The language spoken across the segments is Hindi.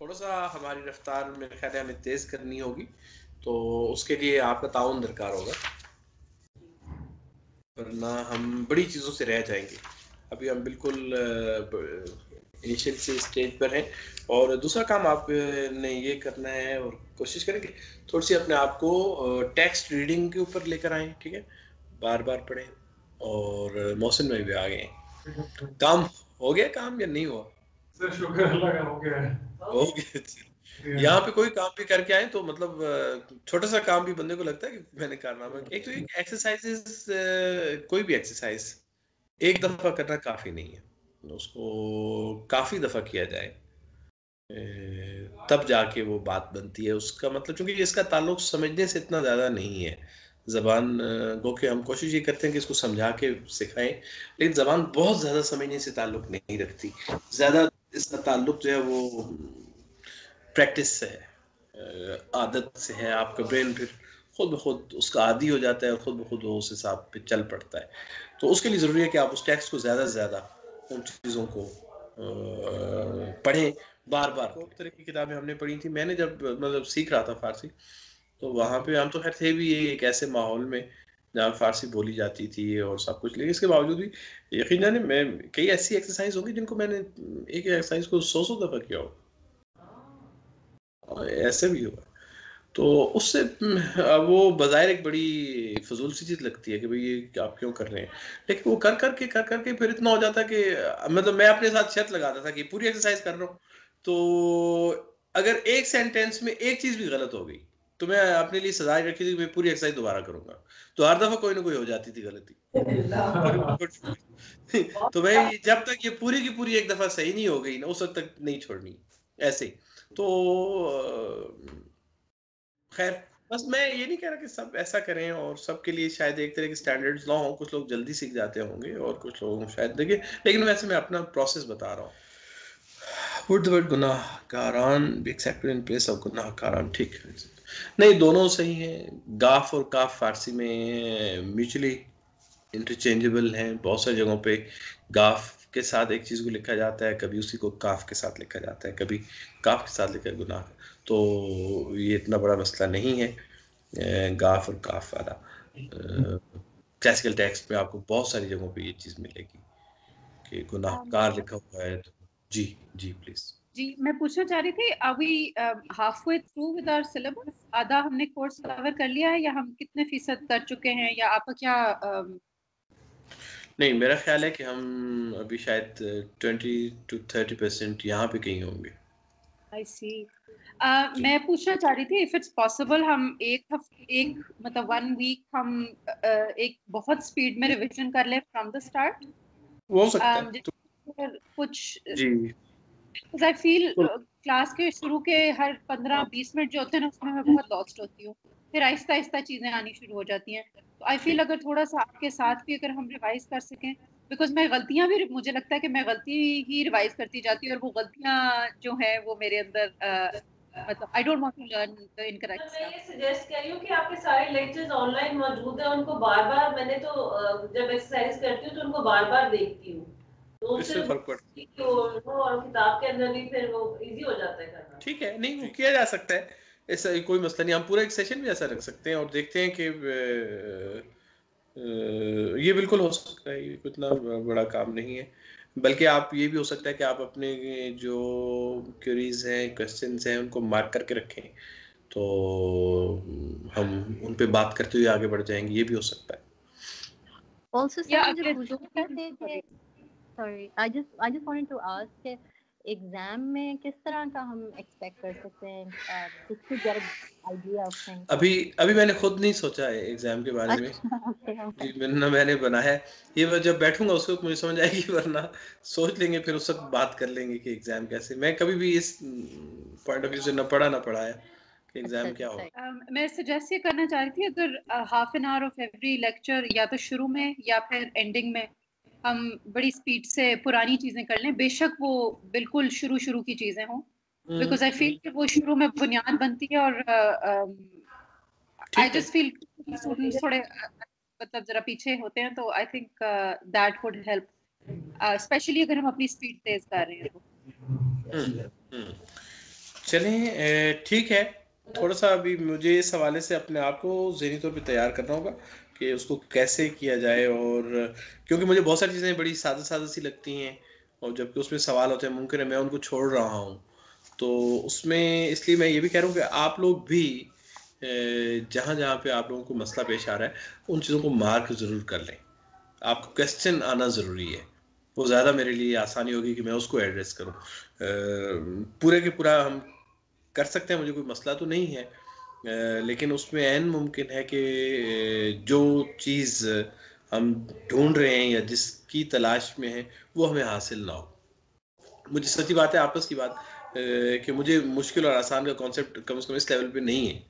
थोड़ा सा हमारी रफ्तार मेरे ख्याल हमें तेज करनी होगी, तो उसके लिए आपका ताउन दरकार होगा, वरना हम बड़ी चीज़ों से रह जाएंगे। अभी हम बिल्कुल इनिशियल से स्टेज पर हैं। और दूसरा काम आपने ये करना है और कोशिश करें कि थोड़ी सी अपने आप को टेक्स्ट रीडिंग के ऊपर लेकर आएँ, ठीक है, बार बार पढ़ें। और मौसम में भी आ गए, काम हो गया काम या नहीं हुआ? सर शुक्र अल्लाह का हो गया है। हो गया। यहाँ पे कोई काम भी करके आए तो मतलब छोटा सा काम भी बंदे को लगता है कि मैंने कारनामा किया। एक तो एक एक्सरसाइजेस, कोई भी एक्सरसाइज एक दफा करना काफी नहीं है, उसको काफी दफा किया जाए तब जाके वो बात बनती है। उसका मतलब क्योंकि इसका ताल्लुक समझने से इतना ज्यादा नहीं है। जबान गो के हम कोशिश ये करते हैं कि इसको समझा के सिखाएं, लेकिन जबान बहुत ज्यादा समझने से ताल्लुक नहीं रखती। ज्यादा इसका ताल्लुक जो है वो प्रैक्टिस से है, आदत से है। आपका ब्रेन फिर खुद ब खुद उसका आदी हो जाता है और खुद ब खुद वो उस हिसाब पे चल पड़ता है। तो उसके लिए ज़रूरी है कि आप उस टेक्स्ट को ज़्यादा से ज़्यादा उन चीज़ों को पढ़ें बार बार। बहुत तरह की किताबें हमने पढ़ी थी। मैंने जब मतलब सीख रहा था फ़ारसी, तो वहाँ पे हम तो खैर थे भी एक ऐसे माहौल में जहाँ फ़ारसी बोली जाती थी और सब कुछ, लेकिन इसके बावजूद भी यकीन जाने मैं कई ऐसी एक्सरसाइज होगी जिनको मैंने एक एक्सरसाइज को 100 दफ़ा किया हो, ऐसे भी हुआ। तो उससे वो बज़ाहिर एक बड़ी फजूल सी चीज़ लगती है कि भाई ये आप क्यों कर रहे हैं, लेकिन वो कर करके फिर इतना हो जाता है कि मतलब मैं अपने साथ शर्त लगाता था कि पूरी एक्सरसाइज कर रहा हूँ, तो अगर एक सेंटेंस में एक चीज़ भी गलत हो गई तो मैं अपने लिए सजा रखी थी कि मैं पूरी एक्सरसाइज दोबारा करूंगा। तो हर दफा कोई ना कोई हो जाती थी गलती। तो भाई जब तक ये पूरी की पूरी एक दफा सही नहीं हो गई ना, उस वक्त तक नहीं छोड़नी ऐसे। तो खैर बस मैं ये नहीं कह रहा कि सब ऐसा करें और सबके लिए शायद एक तरह के स्टैंडर्ड्स ना हो। कुछ लोग जल्दी सीख जाते होंगे और कुछ लोग शायद देखिए, लेकिन वैसे मैं अपना प्रोसेस बता रहा हूँ। Would the word गुनाहगारान be accepted in place of गुनाहगारान? ठीक है, नहीं दोनों सही हैं। गाफ और काफ फारसी में म्यूचुअली इंटरचेंजेबल हैं। बहुत सारी जगहों पे गाफ के साथ एक चीज़ को लिखा जाता है, कभी उसी को काफ के साथ लिखा जाता है, कभी काफ के साथ लिखा है गुनाह। तो ये इतना बड़ा मसला नहीं है गाफ और काफ वाला। क्लासिकल टेक्स्ट में आपको बहुत सारी जगहों पे ये चीज़ मिलेगी कि गुनाहगार लिखा हुआ है। तो जी जी प्लीज। जी मैं पूछना चाह रही थी, are we halfway through with our syllabus? आधा हमने कोर्स कवर कर लिया है या हम कितने फीसद कर चुके हैं, या आपका क्या नहीं, मेरा ख्याल है कि हम अभी शायद 20 to 30% यहाँ पे कहीं होंगे। आई सी। मैं पूछना चाह रही थी इफ इट्स पॉसिबल हम एक मतलब 1 वीक हम एक बहुत स्पीड में रिवीजन कर ले फ्रॉम द स्टार्ट। हो सकता है तो कुछ जी। आई फील क्लास के शुरू के हर 15-20 मिनट जो होते हैं ना, उसमें मैं बहुत लॉस्ट होती हूँ, फिर आहिस्ता आहिस्ता चीजें आनी शुरू हो जाती हैं। तो आई फील अगर थोड़ा सा आपके साथ भी अगर हम रिवाइज कर सकें, बिकॉज मैं गलतियां भी, मुझे लगता है कि मैं गलती ही रिवाइज करती जाती हूँ और वो गलतियां जो है वो मेरे अंदर मतलब I don't want to learn the incorrect stuff. मैं ये सजेस्ट कर रही हूँ कि आपके सारे लेक्चर्स ऑनलाइन मौजूद हैं, उनको बार-बार मैंने तो जब एक्सरसाइज करती हूँ तो उनको बार-बार देखती हूँ, तो उससे फर्क पड़ता है और किताब के अंदर भी फिर वो इजी हो जाता है करना। ठीक है, नहीं वो किया जा सकता है, ऐसा कोई मसला नहीं। हम पूरा एक सेशन भी ऐसा रख सकते हैं और देखते हैं कि ये बिल्कुल हो सकता है। ये इतना बड़ा काम नहीं है, बल्कि आप ये भी हो सकता है कि आप अपने जो क्वेरीज हैं, क्वेश्चंस हैं, उनको मार्क करके रखें, तो हम उन पे बात करते हुए आगे बढ़ जाएंगे। ये भी हो सकता है। Also, sorry, I just wanted to ask कि एग्जाम में किस तरह का हम एक्सपेक्ट कर सकते हैं, just to get an idea of things? अभी मैंने खुद नहीं सोचा है एग्जाम के बारे में। जी मैंने बनाया है, ये जब बैठूंगा उसको मुझे समझ आएगी, वरना सोच लेंगे फिर उस वक्त बात कर लेंगे कि एग्जाम कैसे। मैं कभी भी इस पॉइंट ऑफ व्यू से न पढ़ाया कि एग्जाम क्या हो। मैं सजेस्ट ये करना चाह रही थी, अगर half an hour of every lecture या तो शुरू में या फिर एंडिंग में हम बड़ी स्पीड से पुरानी चीजें कर लें, बेशक वो बिल्कुल शुरू की चीजें हों, बिकॉज आई फील कि वो शुरू में बुनियाद बनती है और आई जस्ट फील स्टूडेंट्स थोड़े मतलब जरा पीछे होते हैं, तो I think that would help, specially अगर हम अपनी स्पीड तेज कर रहे हैं तो। चलें, ठीक है। थोड़ा सा अभी मुझे इस हवाले से अपने आप को ज़हनी तौर पे तैयार करना होगा कि उसको कैसे किया जाए, और क्योंकि मुझे बहुत सारी चीज़ें बड़ी सादा सी लगती हैं और जबकि उसमें सवाल होते हैं, मुमकिन है मैं उनको छोड़ रहा हूँ, तो उसमें इसलिए मैं ये भी कह रहा हूँ कि आप लोग भी जहाँ जहाँ पे आप लोगों को मसला पेश आ रहा है उन चीज़ों को मार्क ज़रूर कर लें। आपको क्वेश्चन आना ज़रूरी है, वो ज़्यादा मेरे लिए आसानी होगी कि मैं उसको एड्रेस करूँ। पूरे के पूरा हम कर सकते हैं, मुझे कोई मसला तो नहीं है, लेकिन उसमें ऐन मुमकिन है कि जो चीज़ हम ढूंढ रहे हैं या जिसकी तलाश में है वो हमें हासिल ना हो। मुझे सच्ची बात है, आपस की बात, कि मुझे मुश्किल और आसान का कॉन्सेप्ट कम से कम इस लेवल पे नहीं है।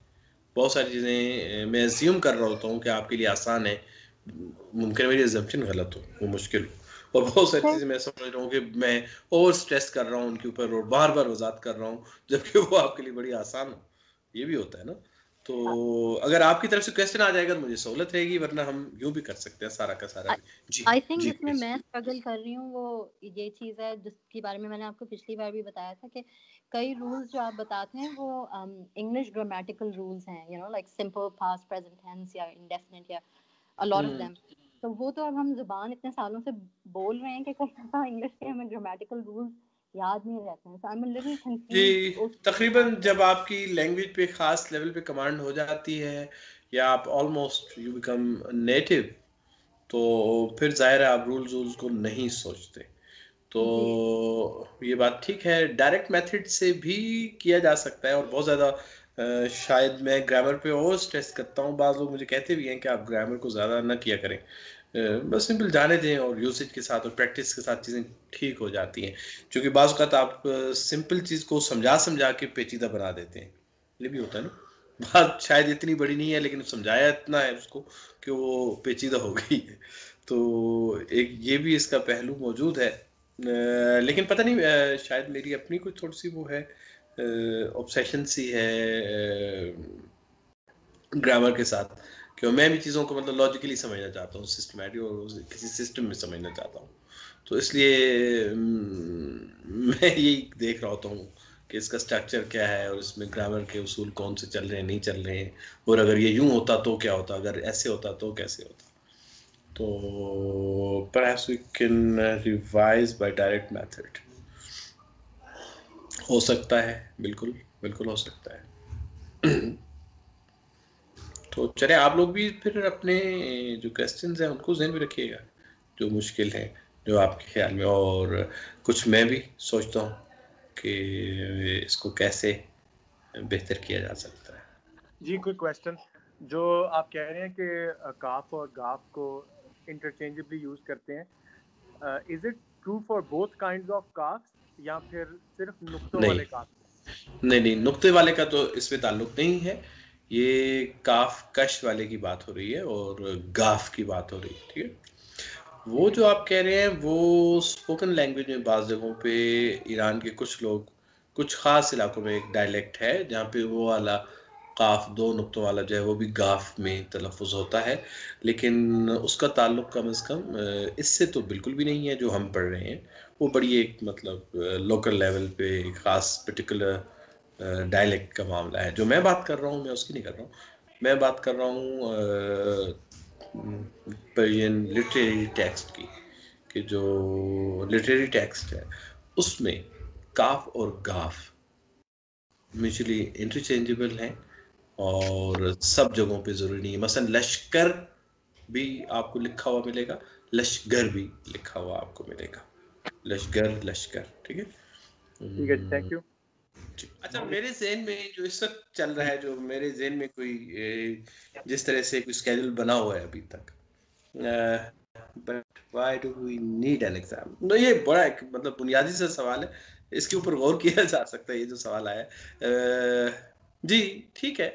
बहुत सारी चीज़ें मैं एज्यूम कर रहा होता हूँ कि आपके लिए आसान है, मुमकिन मेरी एजम्पशन गलत हो, वो मुश्किल हो, और बहुत सारी चीज़ें मैं समझ रहा हूँ कि मैं ओवर स्ट्रेस कर रहा हूँ उनके ऊपर और बार बार वजात कर रहा हूँ, जबकि वो आपके लिए बड़ी आसान हो। ये भी होता है ना। तो अगर आपकी तरफ से क्वेश्चन आ जाएगा तो मुझे सहूलत रहेगी, वरना हम यूं भी कर सकते हैं सारा का सारा। जी, आई थिंक इसमें मैं स्ट्रगल कर रही हूँ वो ये चीज़ है जिसके बारे में मैंने आपको पिछली बार भी बताया था कि कई रूल्स जो आप बताते हैं वो इंग्लिश ग्रामेटिकल रूल्स हैं, you know like simple past present tense या इंडेफिनिट या अ लॉट ऑफ देम। तो वो तो अब हम जुबान इतने सालों से बोल रहे हैं कि कई दफा इंग्लिश के हमें ग्रामेटिकल रूल्स याद नहीं रहते हैं। So I am a little confused. तकरीबन जब आपकी लैंग्वेज पे खास लेवल पे कमांड हो जाती है या आप ऑलमोस्ट यू बिकम नेटिव, तो फिर जाहिर है आप रूल्स को नहीं सोचते। तो ये बात ठीक है, डायरेक्ट मेथड से भी किया जा सकता है, और बहुत ज़्यादा शायद मैं ग्रामर पे और स्ट्रेस करता हूँ। बाज़ लोग मुझे कहते भी हैं कि आप ग्रामर को ज़्यादा ना किया करें, बस सिंपल जाने दें और यूसेज के साथ और प्रैक्टिस के साथ चीज़ें ठीक हो जाती हैं। क्योंकि बाज़ वक़्त आप सिंपल चीज़ को समझा के पेचीदा बना देते हैं, ये भी होता है ना। बात शायद इतनी बड़ी नहीं है लेकिन समझाया इतना है उसको कि वो पेचीदा हो गई है। तो एक ये भी इसका पहलू मौजूद है। लेकिन पता नहीं, शायद मेरी अपनी कोई थोड़ी सी वो है, ऑब्सेशन सी है ग्रामर के साथ, कि मैं भी चीज़ों को मतलब लॉजिकली समझना चाहता हूँ, सिस्टमैटिक और किसी सिस्टम में समझना चाहता हूँ। तो इसलिए मैं यही देख रहा होता हूँ कि इसका स्ट्रक्चर क्या है और इसमें ग्रामर के उसूल कौन से चल रहे हैं, नहीं चल रहे हैं, और अगर ये यूं होता तो क्या होता, अगर ऐसे होता तो कैसे होता। तो perhaps we can revise by direct method। हो सकता है, बिल्कुल बिल्कुल हो सकता है। तो चले आप लोग भी फिर अपने जो क्वेश्चंस हैं उनको ज़हन में रखिएगा, जो मुश्किल है जो आपके ख्याल में, और कुछ मैं भी सोचता हूँ कि इसको कैसे बेहतर किया जा सकता है। जी, कोई क्वेश्चन जो आप कह रहे हैं कि काफ और गाफ को इंटरचेंजेबली यूज करते हैं, is it true for both kinds of carbs या फिर सिर्फ नुक्तों वाले काफ? नहीं, नुक्ते वाले का तो इसमें ताल्लुक नहीं है, ये काफ कश वाले की बात हो रही है और गाफ की बात हो रही है, ठीक है। वो जो आप कह रहे हैं वो स्पोकन लैंग्वेज में बाज़ जगहों पे ईरान के कुछ लोग, कुछ ख़ास इलाकों में एक डायलेक्ट है जहाँ पे वो वाला काफ दो नुक्तों वाला जो है वो भी गाफ में तलफ़ुज़ होता है, लेकिन उसका ताल्लुक कम से कम इससे तो बिल्कुल भी नहीं है जो हम पढ़ रहे हैं। वो बड़ी एक मतलब लोकल लेवल पे ख़ास पर्टिकुलर डायलेक्ट का मामला है। जो मैं बात कर रहा हूँ मैं उसकी नहीं कर रहा हूँ, मैं बात कर रहा हूँ पर्शियन लिटरेरी टेक्स्ट की, कि जो लिटरेरी टेक्स्ट है उसमें काफ और गाफ म्यूचुअली इंटरचेंजेबल हैं और सब जगहों पे ज़रूरी नहीं है। मसलन लश्कर भी आपको लिखा हुआ मिलेगा, लश्कर भी लिखा हुआ आपको मिलेगा, लश्कर, ठीक है। ठीक है, थैंक यू। अच्छा, मेरे ज़हन में जो इस वक्त चल रहा है, जो मेरे ज़हन में कोई जिस तरह से कोई स्केड्यूल बना हुआ है अभी तक, but why do we need an exam, तो ये बड़ा एक मतलब बुनियादी सा सवाल है, इसके ऊपर गौर किया जा सकता है। ये जो सवाल आया जी ठीक है,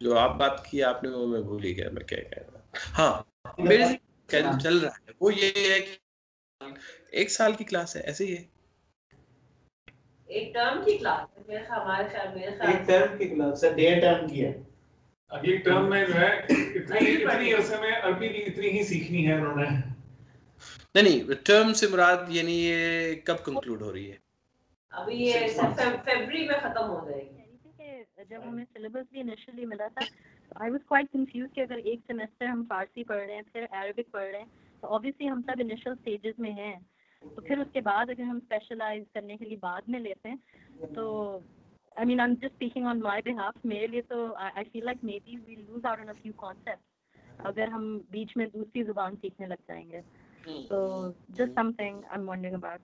जो आप बात की आपने वो मैं भूल ही गया मैं क्या कह रहा। हाँ, मेरे स्केड्यूल चल रहा है वो ये है कि 1 साल की क्लास है, ऐसे ही है। एक टर्म की क्लास है मेरे ख्याल एक टर्म की क्लास है, 1.5 टर्म की है। अगली टर्म में जो है इतनी अरसे में अरबी भी इतनी ही सीखनी है उन्होंने। नहीं, टर्म से मुराद यानी ये कब कंक्लूड हो रही है? अभी ये फरवरी में खत्म हो जाएगी। जब हमें सिलेबस भी इनिशियली मिला था, आई वाज क्वाइट कंफ्यूज कि अगर एक सेमेस्टर हम फारसी पढ़ रहे हैं फिर अरबिक पढ़ रहे हैं, तो ऑब्वियसली हम सब इनिशियल स्टेजेस में हैं, तो फिर उसके बाद अगर हम स्पेशलाइज करने के लिए बाद में लेते हैं, तो I mean I am just speaking on my behalf, मेरे लिए तो I feel like maybe we lose out on a few concepts अगर हम बीच में दूसरी जुबान सीखने लग जाएंगे। तो just something I am wondering about.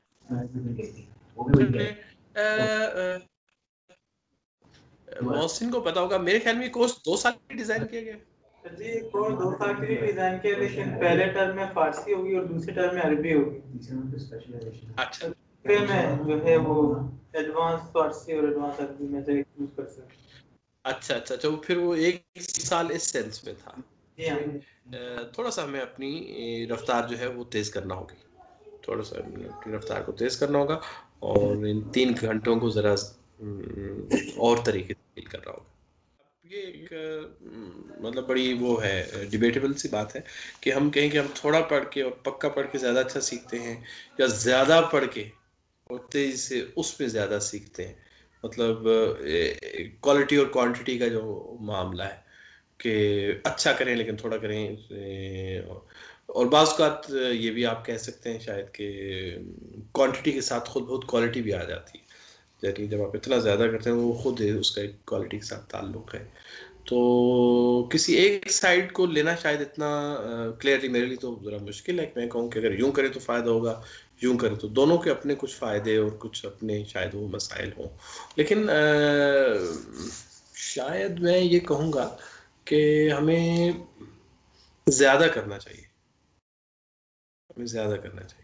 Mohsin को पता होगा, मेरे ख्याल में कोर्स 2 साल के डिजाइन किया गया। जी, कोर्स 2 साल के लिए डिजाइन किया, लेकिन पहले टर्म में फारसी होगी और दूसरे टर्म में अरबी होगी। अच्छा, फिर मैं जो है वो एडवांस फारसी और एडवांस अरबी में से चूज कर सकता। अच्छा, तो फिर वो 1 साल इस सेंस में था। जी हाँ। थोड़ा सा हमें अपनी रफ्तार जो है वो तेज करना होगी, थोड़ा सा अपनी रफ्तार को तेज करना होगा और इन 3 घंटों को जरा और तरीके से फील करना होगा। ये एक मतलब बड़ी वो है, डिबेटेबल सी बात है कि हम कहें कि हम थोड़ा पढ़ के और पक्का पढ़ के ज़्यादा अच्छा सीखते हैं, या ज़्यादा पढ़ के और तेज़ी से उसमें ज़्यादा सीखते हैं। मतलब क्वालिटी और क्वांटिटी का जो मामला है कि अच्छा करें लेकिन थोड़ा करें, और बाज़ औक़ात ये भी आप कह सकते हैं शायद कि क्वांटिटी के साथ खुद बहुत क्वालिटी भी आ जाती है। यानी जब आप इतना ज़्यादा करते हैं वो खुद उसका एक क्वालिटी के साथ ताल्लुक़ है। तो किसी एक साइड को लेना शायद इतना क्लियरली मेरे लिए तो ज़रा मुश्किल है कि मैं कहूँ कि अगर यूँ करें तो फ़ायदा होगा, यूँ करें तो। दोनों के अपने कुछ फ़ायदे और कुछ अपने शायद वो मसाइल हों, लेकिन शायद मैं ये कहूँगा कि हमें ज़्यादा करना चाहिए, हमें ज़्यादा करना चाहिए।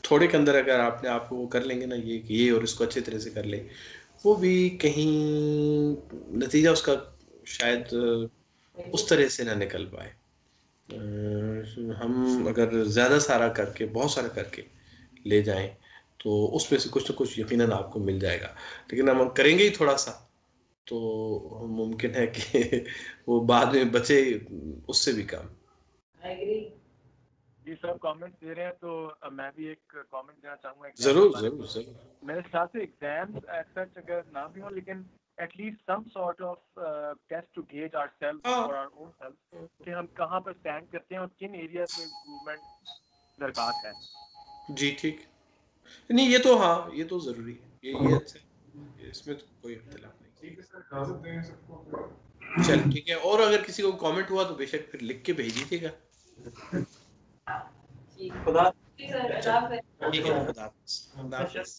थोड़े के अंदर अगर आपने आप वो कर लेंगे ना, ये और इसको अच्छे तरह से कर लें, वो भी कहीं नतीजा उसका शायद उस तरह से ना निकल पाए। हम अगर ज़्यादा सारा करके, बहुत सारा करके ले जाएं तो उसमें से कुछ ना कुछ यकीनन आपको मिल जाएगा, लेकिन हम करेंगे ही थोड़ा सा तो मुमकिन है कि वो बाद में बचे उससे भी कम। जी सब कमेंट दे रहे हैं, तो मैं भी एक कमेंट देना चाहूँगा। जरूर। मेरे साथ से एग्जाम्स सच अगर ना भी हो, लेकिन at least some sort of test to gauge ourselves और आवर ओन सेल्फ कि हम कहाँ पर स्टैंड करते हैं और किन एरियाज में इम्प्रूवमेंट दरकार है। जी ठीक, नहीं ये तो हाँ, ये तो जरूरी है, ये अच्छा है, इसमें तो कोई इख्तिलाफ नहीं। ठीक है सर, इजाजत दें सबको। चल ठीक है, और अगर किसी को कमेंट हुआ तो बेशक फिर लिख के भेज दीजिएगा। खुदा ठीक है, खुदा हाफिज़।